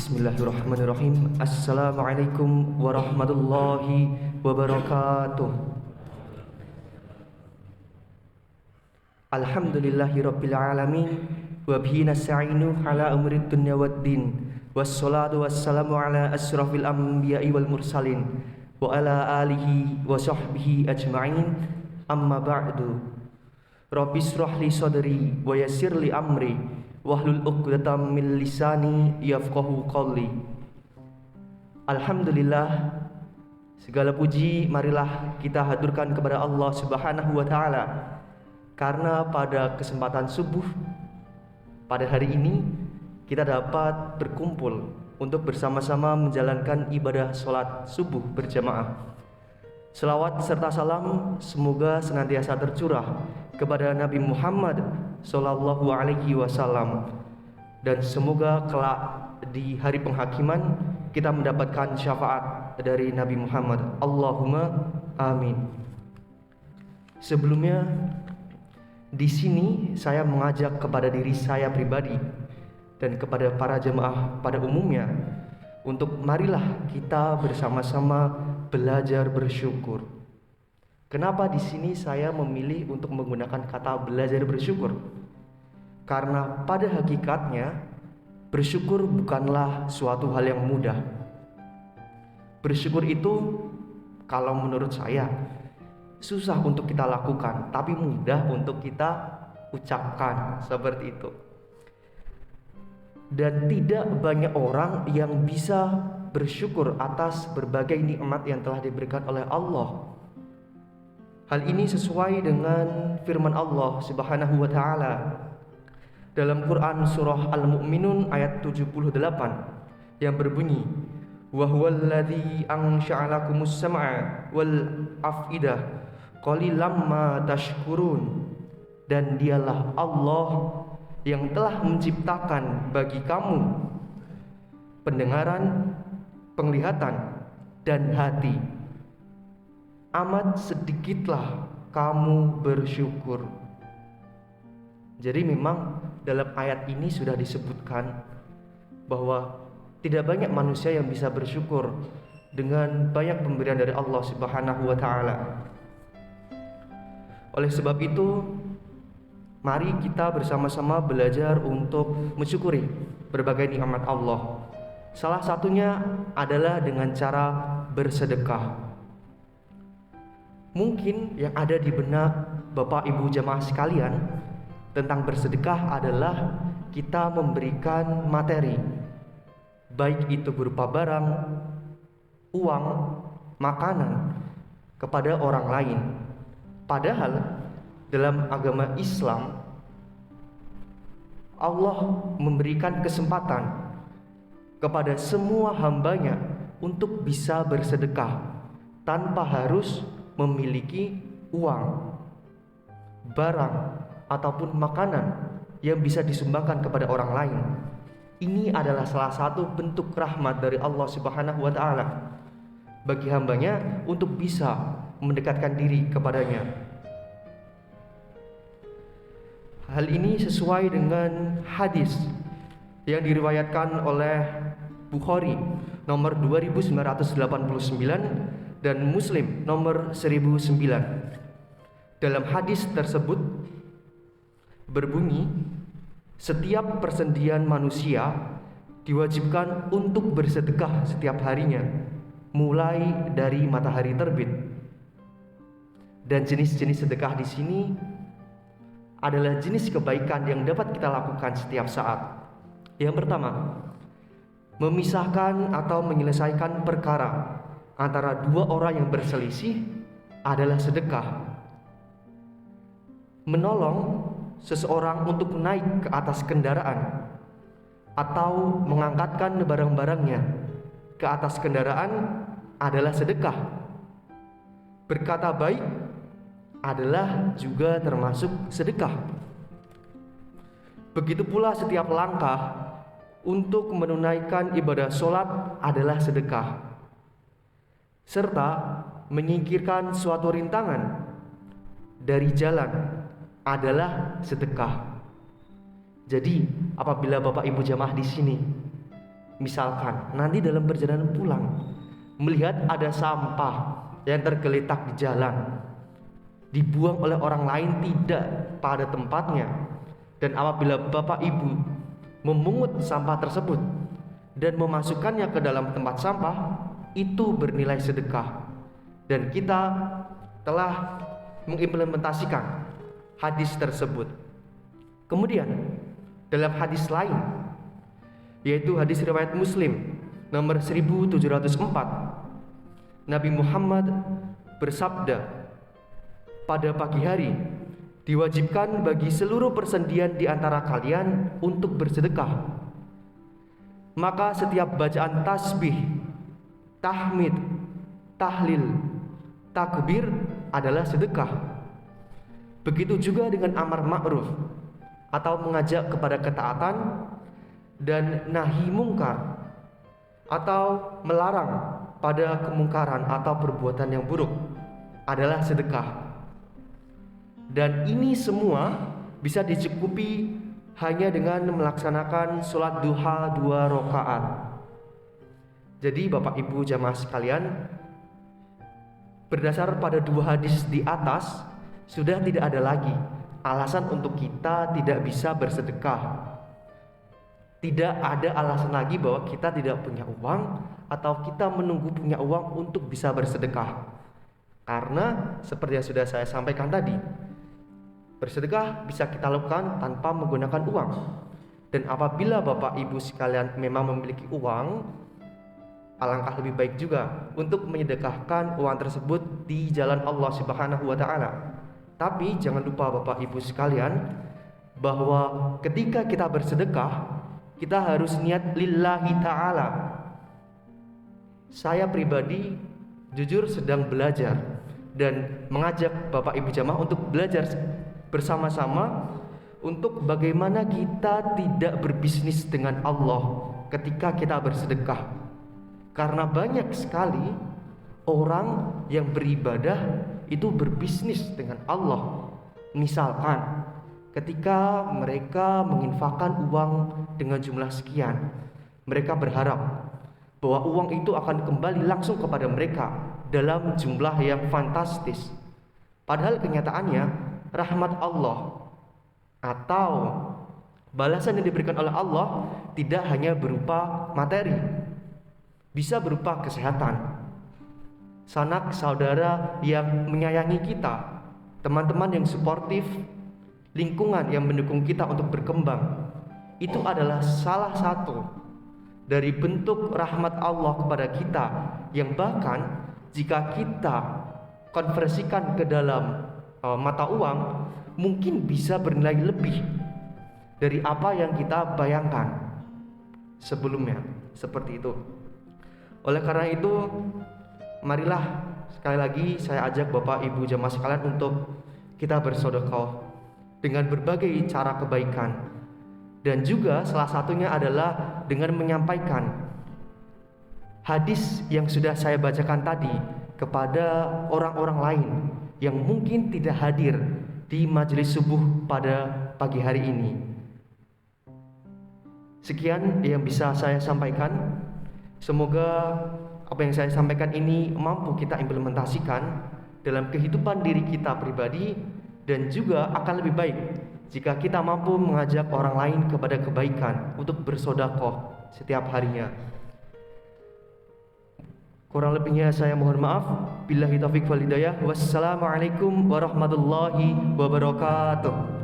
Bismillahirrahmanirrahim. Assalamualaikum warahmatullahi wabarakatuh. Alhamdulillahi rabbil alamin. Wa bihi nasta'inu ala umrid dunya waddin. Wassalatu wassalamu ala asrafil anbiya'i wal mursalin wa ala alihi wa sahbihi ajma'in. Amma ba'du. Rabbi shrah li sadri wa yassir li amri wahlul 'uqdatam min lisani yafqahu qawli. Alhamdulillah, segala puji marilah kita haturkan kepada Allah Subhanahu wa taala, karena pada kesempatan subuh pada hari ini kita dapat berkumpul untuk bersama-sama menjalankan ibadah sholat subuh berjamaah. Selawat serta salam semoga senantiasa tercurah kepada Nabi Muhammad Sallallahu Alaihi Wasallam, dan semoga kelak di hari penghakiman kita mendapatkan syafaat dari Nabi Muhammad. Allahumma amin. Sebelumnya, di sini saya mengajak kepada diri saya pribadi dan kepada para jemaah pada umumnya untuk marilah kita bersama-sama belajar bersyukur. Kenapa di sini saya memilih untuk menggunakan kata belajar bersyukur? Karena pada hakikatnya bersyukur bukanlah suatu hal yang mudah. Bersyukur itu kalau menurut saya susah untuk kita lakukan, tapi mudah untuk kita ucapkan, seperti itu. Dan tidak banyak orang yang bisa bersyukur atas berbagai nikmat yang telah diberikan oleh Allah. Hal ini sesuai dengan firman Allah Subhanahu wa taala dalam Quran surah Al-Mu'minun ayat 78 yang berbunyi, wa huwallazi ansha'alakumus sam'a wal af'idah qalilam ma tashkurun. Dan dialah Allah yang telah menciptakan bagi kamu pendengaran, penglihatan, dan hati. Amat sedikitlah kamu bersyukur. Jadi memang dalam ayat ini sudah disebutkan bahwa tidak banyak manusia yang bisa bersyukur dengan banyak pemberian dari Allah Subhanahu wa taala. Oleh sebab itu, mari kita bersama-sama belajar untuk mensyukuri berbagai nikmat Allah. Salah satunya adalah dengan cara bersedekah. Mungkin yang ada di benak Bapak Ibu jamaah sekalian tentang bersedekah adalah kita memberikan materi, baik itu berupa barang, uang, makanan kepada orang lain. Padahal dalam agama Islam Allah memberikan kesempatan kepada semua hambanya untuk bisa bersedekah tanpa harus memiliki uang, barang, ataupun makanan yang bisa disumbangkan kepada orang lain. Ini adalah salah satu bentuk rahmat dari Allah Subhanahu wa taala bagi hambanya untuk bisa mendekatkan diri kepadanya. Hal ini sesuai dengan hadis yang diriwayatkan oleh Bukhari nomor 2989 dan Muslim nomor 1009. Dalam hadis tersebut berbunyi, setiap persendian manusia diwajibkan untuk bersedekah setiap harinya, mulai dari matahari terbit. Dan jenis-jenis sedekah di sini adalah jenis kebaikan yang dapat kita lakukan setiap saat. Yang pertama, memisahkan atau menyelesaikan perkara antara dua orang yang berselisih adalah sedekah. Menolong seseorang untuk naik ke atas kendaraan atau mengangkatkan barang-barangnya ke atas kendaraan adalah sedekah. Berkata baik adalah juga termasuk sedekah. Begitu pula setiap langkah untuk menunaikan ibadah sholat adalah sedekah, serta menyingkirkan suatu rintangan dari jalan adalah sedekah. Jadi, apabila Bapak Ibu jamaah di sini Misalkan nanti dalam perjalanan pulang melihat ada sampah yang tergeletak di jalan, dibuang oleh orang lain tidak pada tempatnya, dan apabila Bapak Ibu memungut sampah tersebut dan memasukkannya ke dalam tempat sampah, itu bernilai sedekah. Dan kita telah mengimplementasikan hadis tersebut. Kemudian dalam hadis lain, yaitu hadis riwayat Muslim nomor 1704, Nabi Muhammad bersabda, pada pagi hari diwajibkan bagi seluruh persendian di antara kalian untuk bersedekah. Maka setiap bacaan tasbih, tahmid, tahlil, takbir adalah sedekah. Begitu juga dengan amar ma'ruf atau mengajak kepada ketaatan, dan nahi mungkar atau melarang pada kemungkaran atau perbuatan yang buruk adalah sedekah. Dan ini semua bisa dicukupi hanya dengan melaksanakan sholat duha 2 rakaat. Jadi Bapak Ibu jamaah sekalian, berdasar pada 2 hadis di atas, sudah tidak ada lagi alasan untuk kita tidak bisa bersedekah. Tidak ada alasan lagi bahwa kita tidak punya uang atau kita menunggu punya uang untuk bisa bersedekah. Karena seperti yang sudah saya sampaikan tadi, bersedekah bisa kita lakukan tanpa menggunakan uang. Dan apabila Bapak Ibu sekalian memang memiliki uang, alangkah lebih baik juga untuk menyedekahkan uang tersebut di jalan Allah Subhanahu wa taala. Tapi jangan lupa Bapak Ibu sekalian, bahwa ketika kita bersedekah, kita harus niat lillahi ta'ala. Saya pribadi jujur sedang belajar dan mengajak Bapak Ibu jamaah untuk belajar bersama-sama untuk bagaimana kita tidak berbisnis dengan Allah ketika kita bersedekah. Karena banyak sekali orang yang beribadah itu berbisnis dengan Allah. Misalkan ketika mereka menginfakkan uang dengan jumlah sekian, mereka berharap bahwa uang itu akan kembali langsung kepada mereka dalam jumlah yang fantastis. Padahal kenyataannya rahmat Allah atau balasan yang diberikan oleh Allah tidak hanya berupa materi, bisa berupa kesehatan, sanak saudara yang menyayangi kita, teman-teman yang suportif, lingkungan yang mendukung kita untuk berkembang. Itu adalah salah satu dari bentuk rahmat Allah kepada kita, yang bahkan jika kita konversikan ke dalam mata uang, mungkin bisa bernilai lebih dari apa yang kita bayangkan sebelumnya. Seperti itu. Oleh karena itu, marilah sekali lagi saya ajak Bapak Ibu jamaah sekalian untuk kita bersedekah dengan berbagai cara kebaikan. Dan juga salah satunya adalah dengan menyampaikan hadis yang sudah saya bacakan tadi kepada orang-orang lain yang mungkin tidak hadir di majelis subuh pada pagi hari ini. Sekian yang bisa saya sampaikan. Semoga apa yang saya sampaikan ini mampu kita implementasikan dalam kehidupan diri kita pribadi, dan juga akan lebih baik jika kita mampu mengajak orang lain kepada kebaikan untuk bersedekah setiap harinya. Kurang lebihnya saya mohon maaf. Billahi taufiq wal hidayah. Wassalamualaikum warahmatullahi wabarakatuh.